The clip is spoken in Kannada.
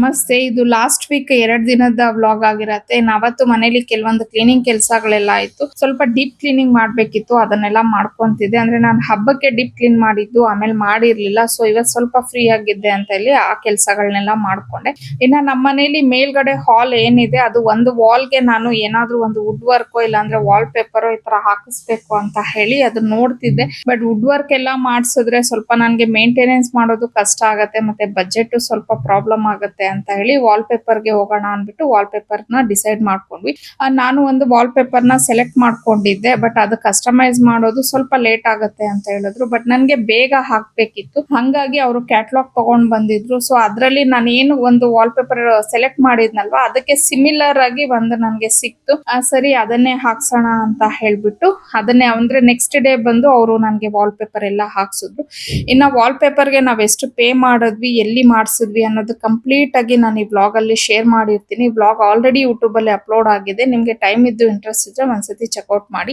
ನಮಸ್ತೆ. ಇದು ಲಾಸ್ಟ್ ವೀಕ್ 2 ದಿನದ ವ್ಲಾಗ್ ಆಗಿರತ್ತೆ. ನಾವತ್ತು ಮನೇಲಿ ಕೆಲವೊಂದು ಕ್ಲೀನಿಂಗ್ ಕೆಲಸಗಳೆಲ್ಲ ಇತ್ತು. ಸ್ವಲ್ಪ ಡೀಪ್ ಕ್ಲೀನಿಂಗ್ ಮಾಡ್ಬೇಕಿತ್ತು. ಅದನ್ನೆಲ್ಲ ಮಾಡ್ಕೊಂತಿದ್ದೆ. ಅಂದ್ರೆ ನಾನು ಹಬ್ಬಕ್ಕೆ ಡೀಪ್ ಕ್ಲೀನ್ ಮಾಡಿದ್ದು, ಆಮೇಲೆ ಮಾಡಿರ್ಲಿಲ್ಲ. ಸೊ ಇವತ್ತು ಸ್ವಲ್ಪ ಫ್ರೀ ಆಗಿದ್ದೆ ಅಂತ ಹೇಳಿ ಆ ಕೆಲಸಗಳನ್ನೆಲ್ಲ ಮಾಡ್ಕೊಂಡೆ. ಇನ್ನ ನಮ್ಮ ಮನೇಲಿ ಮೇಲ್ಗಡೆ ಹಾಲ್ ಏನಿದೆ ಅದು ಒಂದು ವಾಲ್ಗೆ ನಾನು ಏನಾದ್ರೂ ಒಂದು ವುಡ್ ವರ್ಕ್ ಇಲ್ಲಾಂದ್ರೆ ವಾಲ್ ಪೇಪರ್ ಈ ತರ ಹಾಕಿಸ್ಬೇಕು ಅಂತ ಹೇಳಿ ಅದನ್ನ ನೋಡ್ತಿದ್ದೆ. ಬಟ್ ವುಡ್ ವರ್ಕ್ ಎಲ್ಲ ಮಾಡ್ಸಿದ್ರೆ ಸ್ವಲ್ಪ ನನ್ಗೆ ಮೇಂಟೆನೆನ್ಸ್ ಮಾಡೋದು ಕಷ್ಟ ಆಗತ್ತೆ, ಮತ್ತೆ ಬಜೆಟ್ ಸ್ವಲ್ಪ ಪ್ರಾಬ್ಲಮ್ ಆಗುತ್ತೆ ಅಂತ ಹೇಳಿ ವಾಲ್ ಪೇಪರ್ ಗೆ ಹೋಗೋಣ ಅಂದ್ಬಿಟ್ಟು ವಾಲ್ ಪೇಪರ್ ನ ಡಿಸೈಡ್ ಮಾಡ್ಕೊಂಡ್ವಿ. ನಾನು ಒಂದು ವಾಲ್ ಪೇಪರ್ ನ ಸೆಲೆಕ್ಟ್ ಮಾಡ್ಕೊಂಡಿದ್ದೆ. ಬಟ್ ಅದು ಕಸ್ಟಮೈಸ್ ಮಾಡೋದು ಸ್ವಲ್ಪ ಲೇಟ್ ಆಗುತ್ತೆ ಅಂತ ಹೇಳಿದ್ರು. ಬಟ್ ನನ್ಗೆ ಬೇಗ ಹಾಕ್ಬೇಕಿತ್ತು, ಹಂಗಾಗಿ ಅವರು ಕ್ಯಾಟ್ಲಾಗ್ ತಗೊಂಡ್ ಬಂದಿದ್ರು. ಸೊ ಅದ್ರಲ್ಲಿ ನಾನು ಏನು ಒಂದು ವಾಲ್ ಪೇಪರ್ ಸೆಲೆಕ್ಟ್ ಮಾಡಿದ್ನಲ್ವಾ ಅದಕ್ಕೆ ಸಿಮಿಲರ್ ಆಗಿ ಒಂದು ನನ್ಗೆ ಸಿಕ್ತು. ಸರಿ ಅದನ್ನೇ ಹಾಕ್ಸೋಣ ಅಂತ ಹೇಳ್ಬಿಟ್ಟು ಅದನ್ನೇ ಅಂದ್ರೆ ನೆಕ್ಸ್ಟ್ ಡೇ ಬಂದು ಅವರು ನನ್ಗೆ ವಾಲ್ ಪೇಪರ್ ಎಲ್ಲ ಹಾಕ್ಸಿದ್ರು. ಇನ್ನ ವಾಲ್ ಪೇಪರ್ ಗೆ ನಾವ್ ಎಷ್ಟು ಪೇ ಮಾಡಿದ್ವಿ, ಎಲ್ಲಿ ಮಾಡ್ಸಿದ್ವಿ ಅನ್ನೋದು ಕಂಪ್ಲೀಟ್ ಆಗಿ ನಾನು ಈ ವ್ಲಾಗ್ ಅಲ್ಲಿ ಶೇರ್ ಮಾಡಿರ್ತೀನಿ. ವ್ಲಾಗ್ ಆಲ್ರೆಡಿ ಯೂಟ್ಯೂಬ್ ಅಲ್ಲಿ ಅಪ್ಲೋಡ್ ಆಗಿದೆ. ನಿಮ್ಗೆ ಟೈಮ್ ಇದ್ದು ಇಂಟ್ರೆಸ್ಟ್ ಇದ್ರೆ ಒಂದ್ಸತಿ ಚೆಕ್ಔಟ್ ಮಾಡಿ.